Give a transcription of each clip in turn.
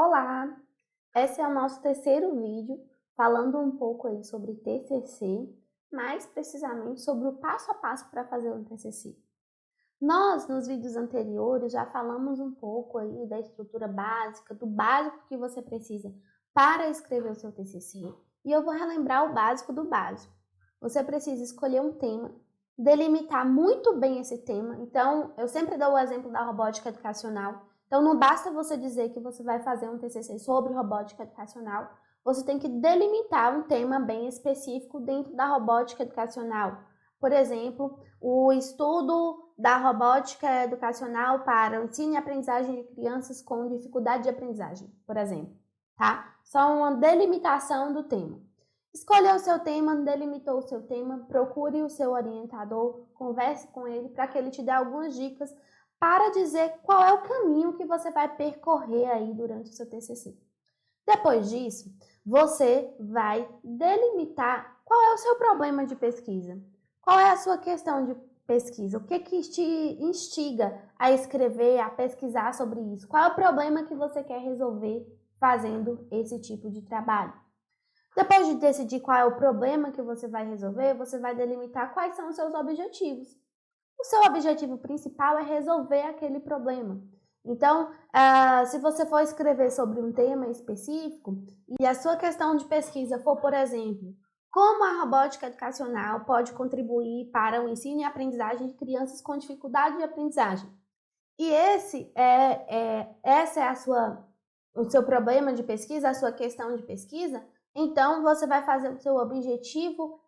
Olá, esse é o nosso terceiro vídeo falando um pouco aí sobre TCC, mais precisamente sobre o passo a passo para fazer um TCC. Nós, nos vídeos anteriores, já falamos um pouco aí da estrutura básica, do básico que você precisa para escrever o seu TCC, e eu vou relembrar o básico do básico. Você precisa escolher um tema, delimitar muito bem esse tema. Então, eu sempre dou o exemplo da robótica educacional. Então, não basta você dizer que você vai fazer um TCC sobre robótica educacional, você tem que delimitar um tema bem específico dentro da robótica educacional. Por exemplo, o estudo da robótica educacional para o ensino e aprendizagem de crianças com dificuldade de aprendizagem, por exemplo, tá? Só uma delimitação do tema. Escolheu o seu tema, delimitou o seu tema, procure o seu orientador, converse com ele para que ele te dê algumas dicas para dizer qual é o caminho que você vai percorrer aí durante o seu TCC. Depois disso, você vai delimitar qual é o seu problema de pesquisa, qual é a sua questão de pesquisa, o que te instiga a escrever, a pesquisar sobre isso, qual é o problema que você quer resolver fazendo esse tipo de trabalho. Depois de decidir qual é o problema que você vai resolver, você vai delimitar quais são os seus objetivos. O seu objetivo principal é resolver aquele problema. Então, se você for escrever sobre um tema específico e a sua questão de pesquisa for, por exemplo, como a robótica educacional pode contribuir para o ensino e aprendizagem de crianças com dificuldade de aprendizagem. E esse é o seu problema de pesquisa, a sua questão de pesquisa. Então, você vai fazer o seu objetivo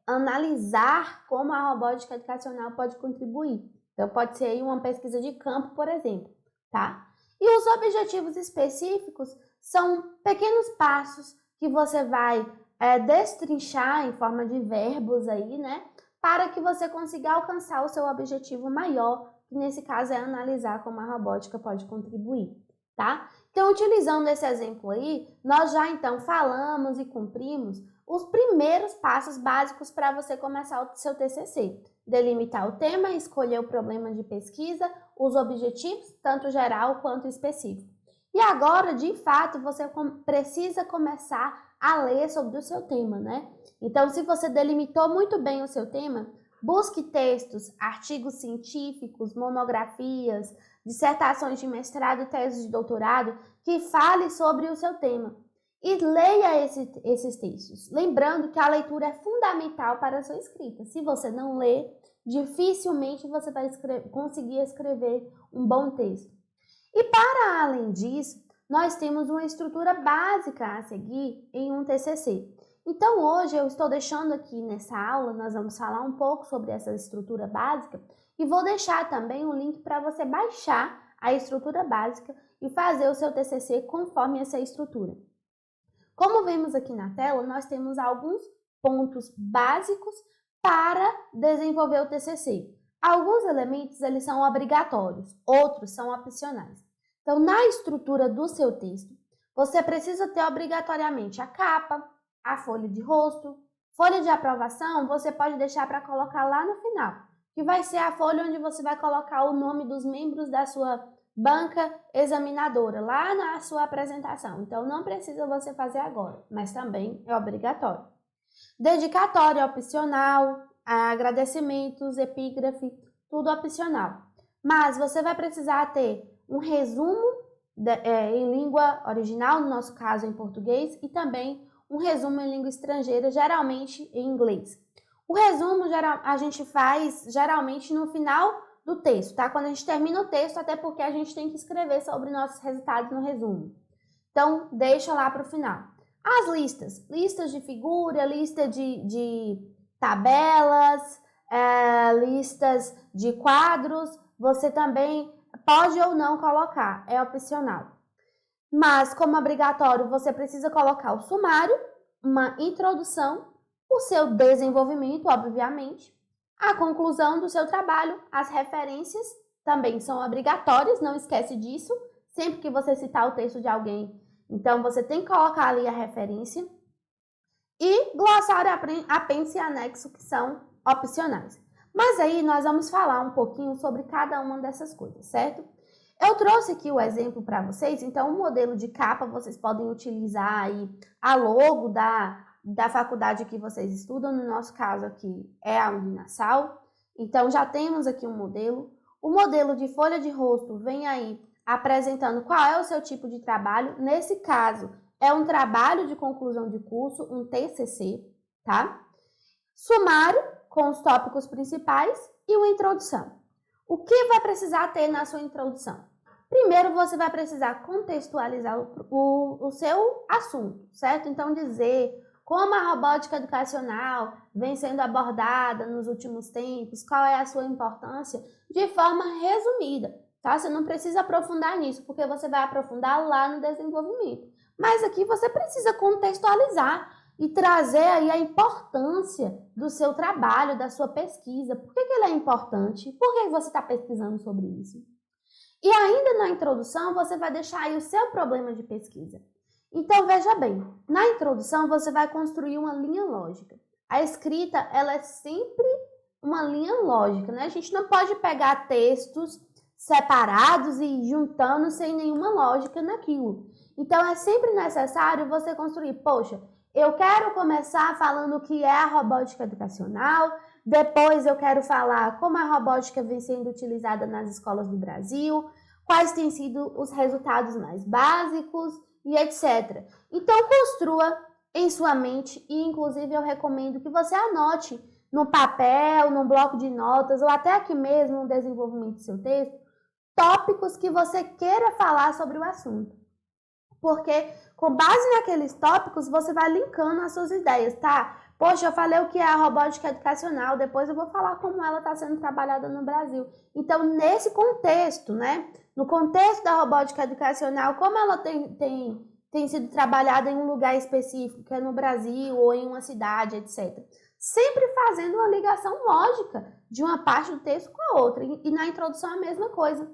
analisar como a robótica educacional pode contribuir. Então, pode ser aí uma pesquisa de campo, por exemplo, tá? E os objetivos específicos são pequenos passos que você vai destrinchar em forma de verbos aí, né? Para que você consiga alcançar o seu objetivo maior, que nesse caso é analisar como a robótica pode contribuir, tá? Então, utilizando esse exemplo aí, nós já então falamos e cumprimos os primeiros passos básicos para você começar o seu TCC. Delimitar o tema, escolher o problema de pesquisa, os objetivos, tanto geral quanto específico. E agora, de fato, você precisa começar a ler sobre o seu tema, né? Então, se você delimitou muito bem o seu tema, busque textos, artigos científicos, monografias, dissertações de mestrado e tese de doutorado que fale sobre o seu tema. E leia esses textos, lembrando que a leitura é fundamental para a sua escrita. Se você não lê, dificilmente você vai conseguir escrever um bom texto. E para além disso, nós temos uma estrutura básica a seguir em um TCC. Então hoje eu estou deixando aqui nessa aula, nós vamos falar um pouco sobre essa estrutura básica e vou deixar também um link para você baixar a estrutura básica e fazer o seu TCC conforme essa estrutura. Como vemos aqui na tela, nós temos alguns pontos básicos para desenvolver o TCC. Alguns elementos eles são obrigatórios, outros são opcionais. Então, na estrutura do seu texto, você precisa ter obrigatoriamente a capa, a folha de rosto. Folha de aprovação você pode deixar para colocar lá no final, que vai ser a folha onde você vai colocar o nome dos membros da sua banca examinadora, lá na sua apresentação. Então, não precisa você fazer agora, mas também é obrigatório. Dedicatória opcional, agradecimentos, epígrafe, tudo opcional. Mas você vai precisar ter um resumo em língua original, no nosso caso em português, e também um resumo em língua estrangeira, geralmente em inglês. O resumo a gente faz geralmente no final do texto, tá? Quando a gente termina o texto, até porque a gente tem que escrever sobre nossos resultados no resumo. Então, deixa lá para o final. As listas de figura, lista de tabelas, listas de quadros, você também pode ou não colocar, é opcional. Mas, como obrigatório, você precisa colocar o sumário, uma introdução, o seu desenvolvimento, obviamente, a conclusão do seu trabalho, as referências também são obrigatórias, não esquece disso, sempre que você citar o texto de alguém, então você tem que colocar ali a referência, e glossário, apêndice e anexo, que são opcionais. Mas aí nós vamos falar um pouquinho sobre cada uma dessas coisas, certo? Eu trouxe aqui o exemplo para vocês, então o modelo de capa vocês podem utilizar aí a logo da faculdade que vocês estudam, no nosso caso aqui é a Uninasal. Então já temos aqui um modelo. O modelo de folha de rosto vem aí apresentando qual é o seu tipo de trabalho. Nesse caso, é um trabalho de conclusão de curso, um TCC, tá? Sumário, com os tópicos principais, e uma introdução. O que vai precisar ter na sua introdução? Primeiro, você vai precisar contextualizar o seu assunto, certo? Então, dizer como a robótica educacional vem sendo abordada nos últimos tempos, qual é a sua importância, de forma resumida, tá? Você não precisa aprofundar nisso, porque você vai aprofundar lá no desenvolvimento. Mas aqui você precisa contextualizar e trazer aí a importância do seu trabalho, da sua pesquisa. Por que ele é importante? Por que você está pesquisando sobre isso? E ainda na introdução, você vai deixar aí o seu problema de pesquisa. Então, veja bem, na introdução você vai construir uma linha lógica. A escrita, ela é sempre uma linha lógica, né? A gente não pode pegar textos separados e ir juntando sem nenhuma lógica naquilo. Então, é sempre necessário você construir, poxa, eu quero começar falando o que é a robótica educacional, depois eu quero falar como a robótica vem sendo utilizada nas escolas do Brasil, quais têm sido os resultados mais básicos e etc. Então, construa em sua mente e, inclusive, eu recomendo que você anote no papel, no bloco de notas ou até aqui mesmo no desenvolvimento do seu texto, tópicos que você queira falar sobre o assunto. Porque com base naqueles tópicos, você vai linkando as suas ideias, tá? Poxa, eu falei o que é a robótica educacional, depois eu vou falar como ela está sendo trabalhada no Brasil. Então, nesse contexto, né? No contexto da robótica educacional, como ela tem sido trabalhada em um lugar específico, que é no Brasil ou em uma cidade, etc. Sempre fazendo uma ligação lógica de uma parte do texto com a outra. E na introdução a mesma coisa.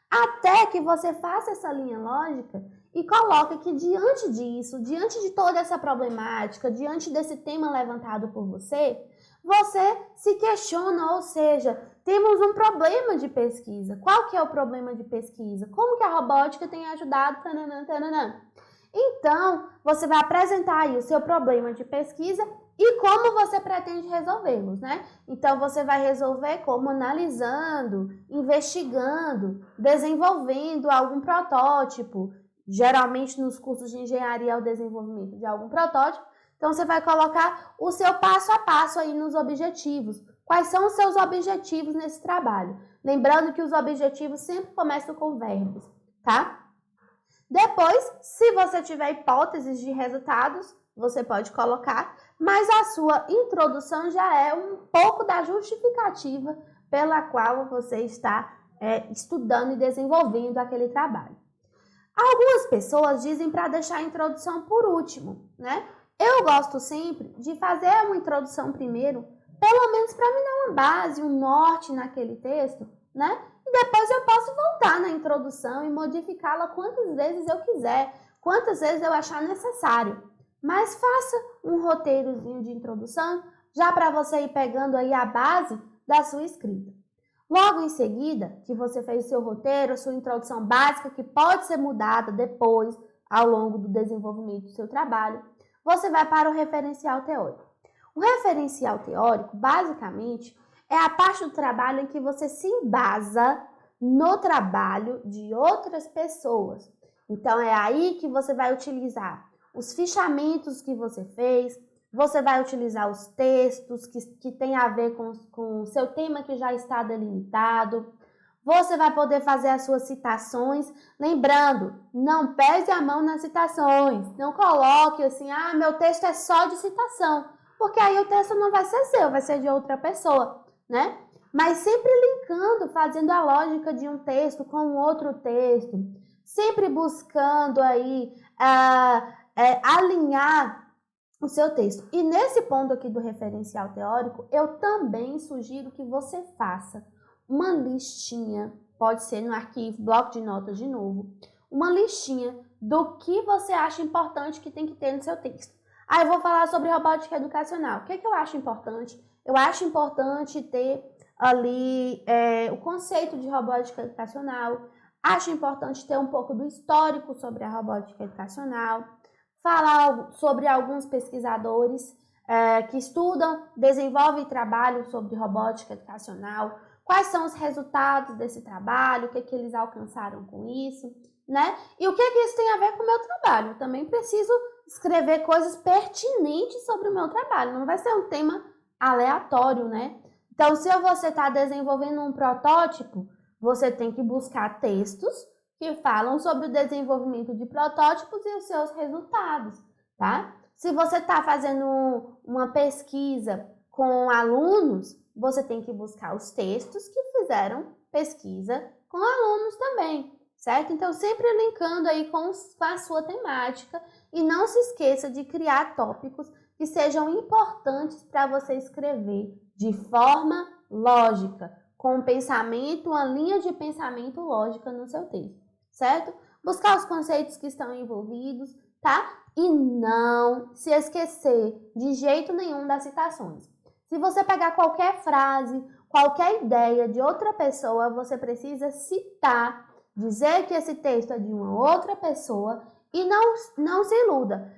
Até que você faça essa linha lógica e coloque que diante disso, diante de toda essa problemática, diante desse tema levantado por você, você se questiona, ou seja, temos um problema de pesquisa. Qual que é o problema de pesquisa? Como que a robótica tem ajudado? Tananã, tananã. Então, você vai apresentar aí o seu problema de pesquisa e como você pretende resolvê-los, né? Então, você vai resolver como analisando, investigando, desenvolvendo algum protótipo. Geralmente, nos cursos de engenharia é o desenvolvimento de algum protótipo. Então, você vai colocar o seu passo a passo aí nos objetivos. Quais são os seus objetivos nesse trabalho? Lembrando que os objetivos sempre começam com verbos, tá? Depois, se você tiver hipóteses de resultados, você pode colocar, mas a sua introdução já é um pouco da justificativa pela qual você está estudando e desenvolvendo aquele trabalho. Algumas pessoas dizem para deixar a introdução por último, né? Eu gosto sempre de fazer uma introdução primeiro, pelo menos para me dar uma base, um norte naquele texto, né? E depois eu posso voltar na introdução e modificá-la quantas vezes eu quiser, quantas vezes eu achar necessário. Mas faça um roteirozinho de introdução, já para você ir pegando aí a base da sua escrita. Logo em seguida, que você fez o seu roteiro, a sua introdução básica, que pode ser mudada depois, ao longo do desenvolvimento do seu trabalho, você vai para o referencial teórico. O referencial teórico, basicamente, é a parte do trabalho em que você se embasa no trabalho de outras pessoas. Então, é aí que você vai utilizar os fichamentos que você fez, você vai utilizar os textos que tem a ver com o seu tema que já está delimitado. Você vai poder fazer as suas citações. Lembrando, não pese a mão nas citações. Não coloque assim, meu texto é só de citação. Porque aí o texto não vai ser seu, vai ser de outra pessoa, né? Mas sempre linkando, fazendo a lógica de um texto com outro texto. Sempre buscando aí alinhar o seu texto. E nesse ponto aqui do referencial teórico, eu também sugiro que você faça uma listinha, pode ser no arquivo, bloco de notas de novo, uma listinha do que você acha importante que tem que ter no seu texto. Aí eu vou falar sobre robótica educacional. O que eu acho importante? Eu acho importante ter ali o conceito de robótica educacional, Acho importante ter um pouco do histórico sobre a robótica educacional, falar sobre alguns pesquisadores que estudam, desenvolvem trabalho sobre robótica educacional, quais são os resultados desse trabalho, o que eles alcançaram com isso, né? E o que isso tem a ver com o meu trabalho. Eu também preciso escrever coisas pertinentes sobre o meu trabalho, não vai ser um tema aleatório, né? Então, se você está desenvolvendo um protótipo, você tem que buscar textos que falam sobre o desenvolvimento de protótipos e os seus resultados, tá? Se você está fazendo uma pesquisa com alunos, você tem que buscar os textos que fizeram pesquisa com alunos também, certo? Então, sempre linkando aí com a sua temática e não se esqueça de criar tópicos que sejam importantes para você escrever de forma lógica, com um pensamento, uma linha de pensamento lógica no seu texto, certo? Buscar os conceitos que estão envolvidos, tá? E não se esquecer de jeito nenhum das citações. Se você pegar qualquer frase, qualquer ideia de outra pessoa, você precisa citar, dizer que esse texto é de uma outra pessoa e não se iluda.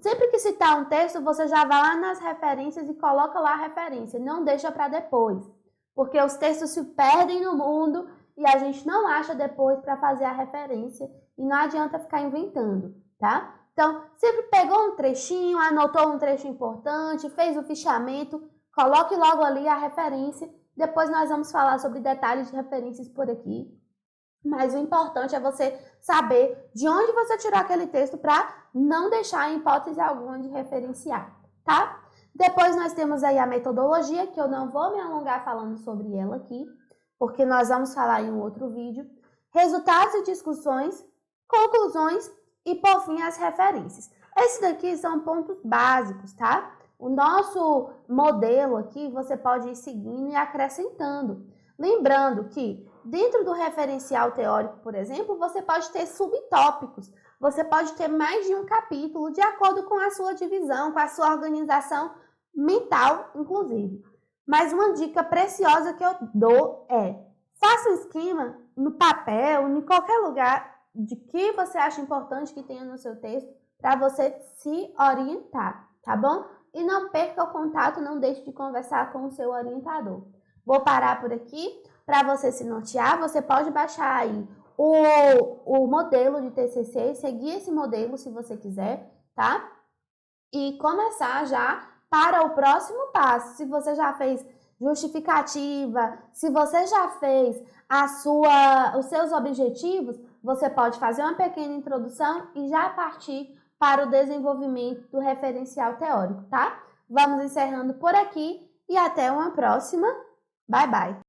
Sempre que citar um texto, você já vai lá nas referências e coloca lá a referência, não deixa para depois, porque os textos se perdem no mundo e a gente não acha depois para fazer a referência e não adianta ficar inventando, tá? Então, sempre pegou um trechinho, anotou um trecho importante, fez o fichamento, coloque logo ali a referência, depois nós vamos falar sobre detalhes de referências por aqui. Mas o importante é você saber de onde você tirou aquele texto para não deixar em hipótese alguma de referenciar, tá? Depois nós temos aí a metodologia, que eu não vou me alongar falando sobre ela aqui, porque nós vamos falar em um outro vídeo. Resultados e discussões, conclusões e, por fim, as referências. Esses daqui são pontos básicos, tá? O nosso modelo aqui você pode ir seguindo e acrescentando. Lembrando que dentro do referencial teórico, por exemplo, você pode ter subtópicos, você pode ter mais de um capítulo de acordo com a sua divisão, com a sua organização mental, inclusive. Mas uma dica preciosa que eu dou é: faça um esquema no papel, em qualquer lugar de que você acha importante que tenha no seu texto, para você se orientar, tá bom? E não perca o contato, não deixe de conversar com o seu orientador. Vou parar por aqui. Para você se nortear, você pode baixar aí o modelo de TCC e seguir esse modelo se você quiser, tá? E começar já para o próximo passo. Se você já fez justificativa, se você já fez os seus objetivos, você pode fazer uma pequena introdução e já partir para o desenvolvimento do referencial teórico, tá? Vamos encerrando por aqui e até uma próxima. Bye, bye!